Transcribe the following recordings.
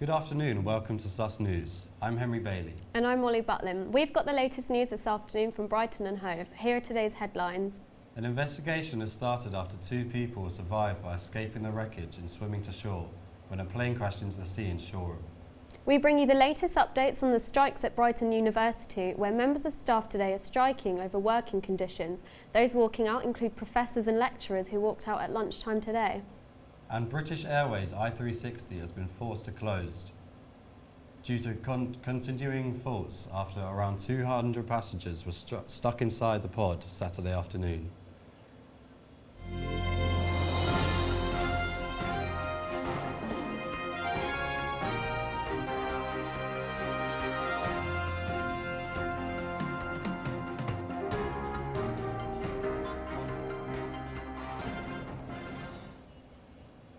Good afternoon and welcome to Sus News. I'm Henry Bailey. And I'm Mollie Butlin. We've got the latest news this afternoon from Brighton and Hove. Here are today's headlines. An investigation has started after 2 people survived by escaping the wreckage and swimming to shore when a plane crashed into the sea in Shoreham. We bring you the latest updates on the strikes at Brighton University, where members of staff today are striking over working conditions. Those walking out include professors and lecturers who walked out at lunchtime today. And British Airways I-360 has been forced to close due to continuing faults after around 200 passengers were stuck inside the pod Saturday afternoon.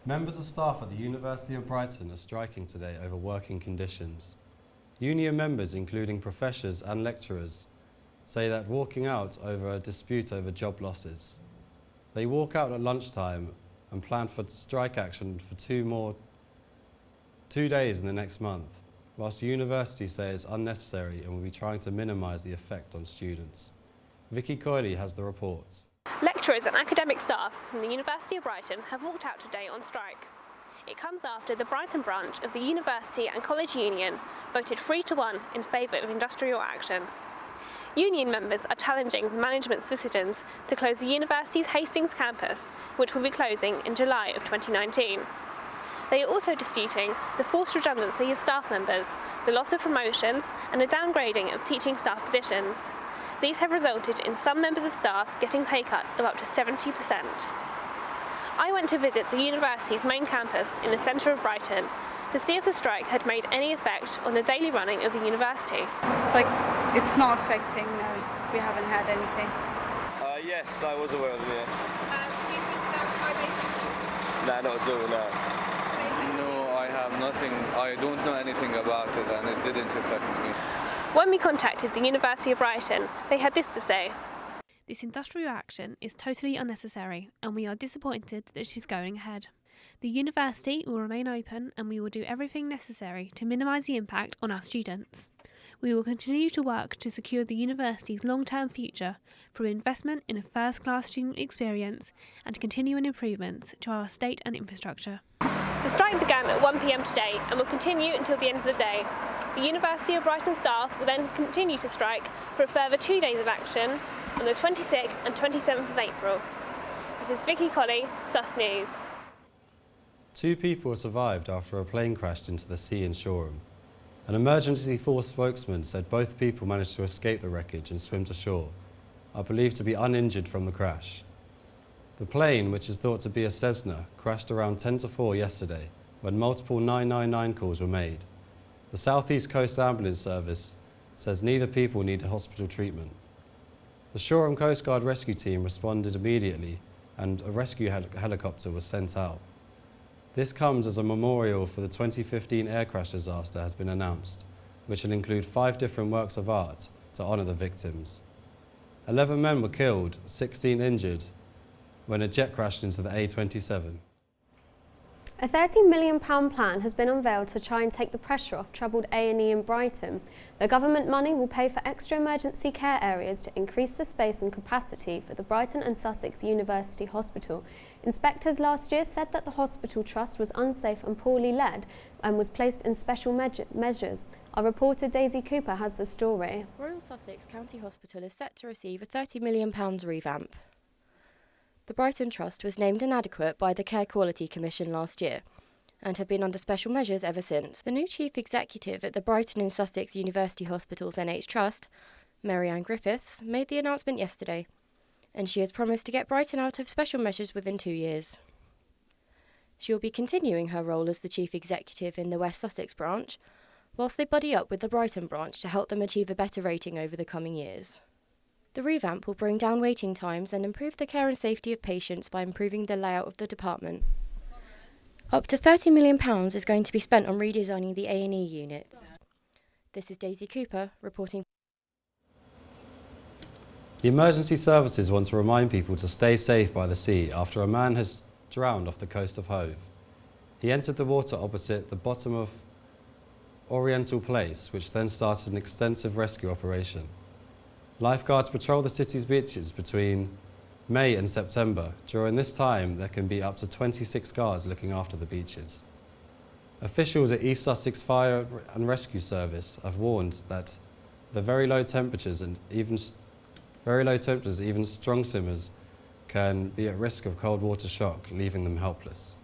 Members of staff at the University of Brighton are striking today over working conditions. Union members, including professors and lecturers, say that walking out over a dispute over job losses. They walk out at lunchtime and plan for strike action for 2 days in the next month, whilst the university say it's unnecessary and will be trying to minimise the effect on students. Vicky Coyley has the report. Lecturers and academic staff from the University of Brighton have walked out today on strike. It comes after the Brighton branch of the University and College Union voted 3-1 in favour of industrial action. Union members are challenging the management's decisions to close the university's Hastings campus, which will be closing in July of 2019. They are also disputing the forced redundancy of staff members, the loss of promotions and a downgrading of teaching staff positions. These have resulted in some members of staff getting pay cuts of up to 70%. I went to visit the university's main campus in the centre of Brighton to see if the strike had made any effect on the daily running of the university. It's not affecting, no, we haven't had anything. Yes, I was aware of it, yeah. Do you think that might make a Nah, not at all, no. No, I have nothing. I don't know anything about it and it didn't affect me. When we contacted the University of Brighton, they had this to say. This industrial action is totally unnecessary and we are disappointed that it is going ahead. The university will remain open and we will do everything necessary to minimise the impact on our students. We will continue to work to secure the university's long-term future through investment in a first-class student experience and continuing improvements to our estate and infrastructure. The strike began at 1 p.m. today and will continue until the end of the day. The University of Brighton staff will then continue to strike for a further 2 days of action on the 26th and 27th of April. This is Vicky Colley, Sus News. 2 people survived after a plane crashed into the sea in Shoreham. An emergency force spokesman said both people managed to escape the wreckage and swim to shore, are believed to be uninjured from the crash. The plane, which is thought to be a Cessna, crashed around 10 to 4 yesterday when multiple 999 calls were made. The South East Coast Ambulance Service says neither people needed hospital treatment. The Shoreham Coast Guard rescue team responded immediately and a rescue helicopter was sent out. This comes as a memorial for the 2015 air crash disaster has been announced, which will include 5 different works of art to honour the victims. 11 men were killed, 16 injured, when a jet crashed into the A27. A £30 million plan has been unveiled to try and take the pressure off troubled A&E in Brighton. The government money will pay for extra emergency care areas to increase the space and capacity for the Brighton and Sussex University Hospital. Inspectors last year said that the hospital trust was unsafe and poorly led and was placed in special measures. Our reporter Daisy Cooper has the story. Royal Sussex County Hospital is set to receive a £30 million revamp. The Brighton Trust was named inadequate by the Care Quality Commission last year and have been under special measures ever since. The new chief executive at the Brighton and Sussex University Hospital's NH Trust, Mary Ann Griffiths, made the announcement yesterday, and she has promised to get Brighton out of special measures within 2 years. She will be continuing her role as the chief executive in the West Sussex branch, whilst they buddy up with the Brighton branch to help them achieve a better rating over the coming years. The revamp will bring down waiting times and improve the care and safety of patients by improving the layout of the department. Up to £30 million is going to be spent on redesigning the A&E unit. This is Daisy Cooper reporting. The emergency services want to remind people to stay safe by the sea after a man has drowned off the coast of Hove. He entered the water opposite the bottom of Oriental Place, which then started an extensive rescue operation. Lifeguards patrol the city's beaches between May and September. During this time, there can be up to 26 guards looking after the beaches. Officials at East Sussex Fire and Rescue Service have warned that the very low temperatures, even strong swimmers, can be at risk of cold water shock, leaving them helpless.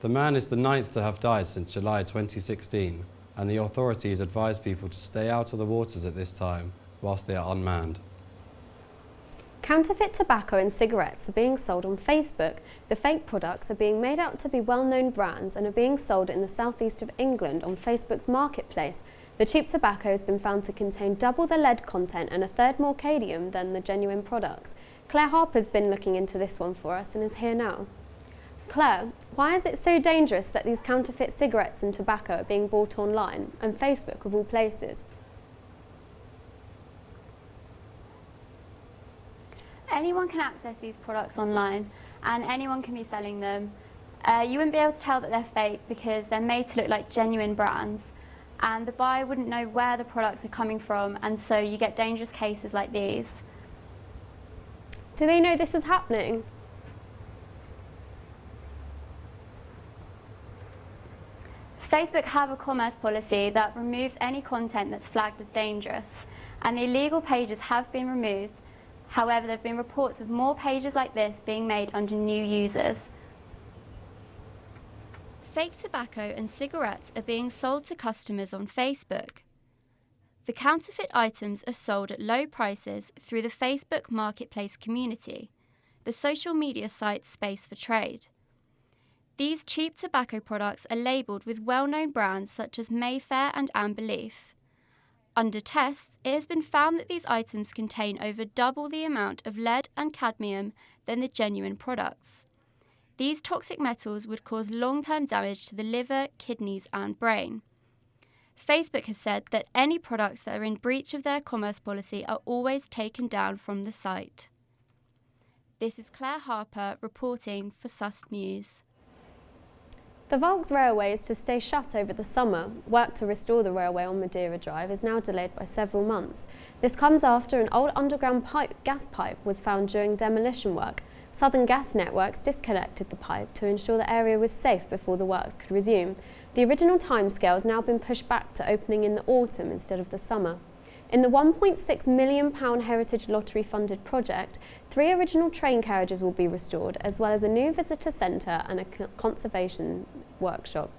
The man is the 9th to have died since July 2016, and the authorities advise people to stay out of the waters at this time whilst they are unmanned. Counterfeit tobacco and cigarettes are being sold on Facebook. The fake products are being made out to be well-known brands and are being sold in the southeast of England on Facebook's marketplace. The cheap tobacco has been found to contain double the lead content and a third more cadmium than the genuine products. Claire Harper's been looking into this one for us and is here now. Claire, why is it so dangerous that these counterfeit cigarettes and tobacco are being bought online, and Facebook of all places? Anyone can access these products online and anyone can be selling them. You wouldn't be able to tell that they're fake because they're made to look like genuine brands, and the buyer wouldn't know where the products are coming from, and so you get dangerous cases like these. Do they know this is happening? Facebook have a commerce policy that removes any content that's flagged as dangerous, and the illegal pages have been removed. However, there have been reports of more pages like this being made under new users. Fake tobacco and cigarettes are being sold to customers on Facebook. The counterfeit items are sold at low prices through the Facebook Marketplace community, the social media site space for trade. These cheap tobacco products are labelled with well-known brands such as Mayfair and Amber Leaf. Under tests, it has been found that these items contain over double the amount of lead and cadmium than the genuine products. These toxic metals would cause long-term damage to the liver, kidneys and brain. Facebook has said that any products that are in breach of their commerce policy are always taken down from the site. This is Claire Harper reporting for Sus News. The Volks railway is to stay shut over the summer. Work to restore the railway on Madeira Drive is now delayed by several months. This comes after an old underground gas pipe was found during demolition work. Southern Gas Networks disconnected the pipe to ensure the area was safe before the works could resume. The original timescale has now been pushed back to opening in the autumn instead of the summer. In the £1.6 million Heritage Lottery funded project, 3 original train carriages will be restored, as well as a new visitor centre and a conservation workshop.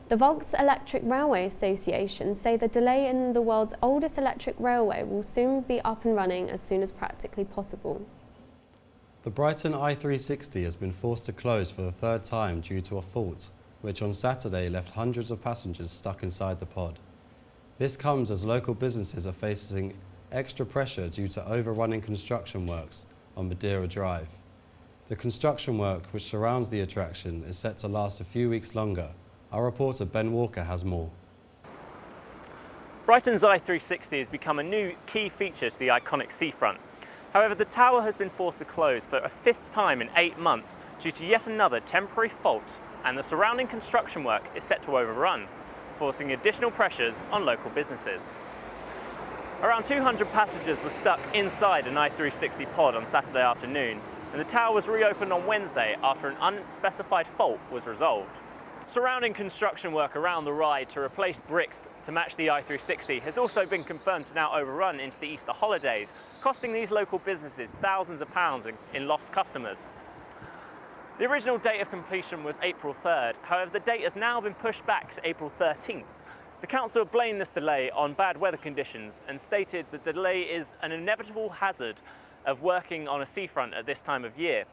The Volks Electric Railway Association say the delay in the world's oldest electric railway will soon be up and running as soon as practically possible. The Brighton I-360 has been forced to close for the 3rd time due to a fault, which on Saturday left hundreds of passengers stuck inside the pod. This comes as local businesses are facing extra pressure due to overrunning construction works on Madeira Drive. The construction work which surrounds the attraction is set to last a few weeks longer. Our reporter Ben Walker has more. Brighton's I-360 has become a new key feature to the iconic seafront. However, the tower has been forced to close for a 5th time in 8 months due to yet another temporary fault, and the surrounding construction work is set to overrun, forcing additional pressures on local businesses. Around 200 passengers were stuck inside an I-360 pod on Saturday afternoon, and the tower was reopened on Wednesday after an unspecified fault was resolved. Surrounding construction work around the ride to replace bricks to match the I-360 has also been confirmed to now overrun into the Easter holidays, costing these local businesses thousands of pounds in lost customers. The original date of completion was April 3rd, however the date has now been pushed back to April 13th. The council blamed this delay on bad weather conditions and stated that the delay is an inevitable hazard of working on a seafront at this time of year.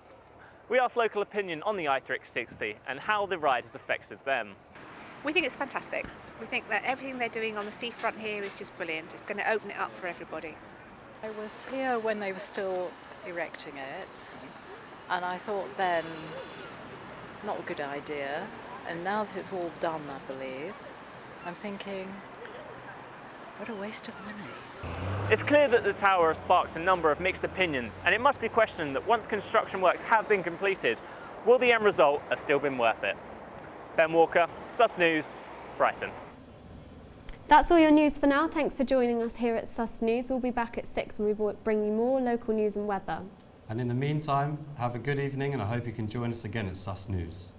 We asked local opinion on the I-360 and how the ride has affected them. We think it's fantastic. We think that everything they're doing on the seafront here is just brilliant. It's going to open it up for everybody. I was here when they were still erecting it, and I thought then, not a good idea. And now that it's all done, I believe, I'm thinking, what a waste of money. It's clear that the tower has sparked a number of mixed opinions, and it must be questioned that once construction works have been completed, will the end result have still been worth it? Ben Walker, Sus News, Brighton. That's all your news for now. Thanks for joining us here at Sus News. We'll be back at 6 when we bring you more local news and weather. And in the meantime, have a good evening and I hope you can join us again at Sus News.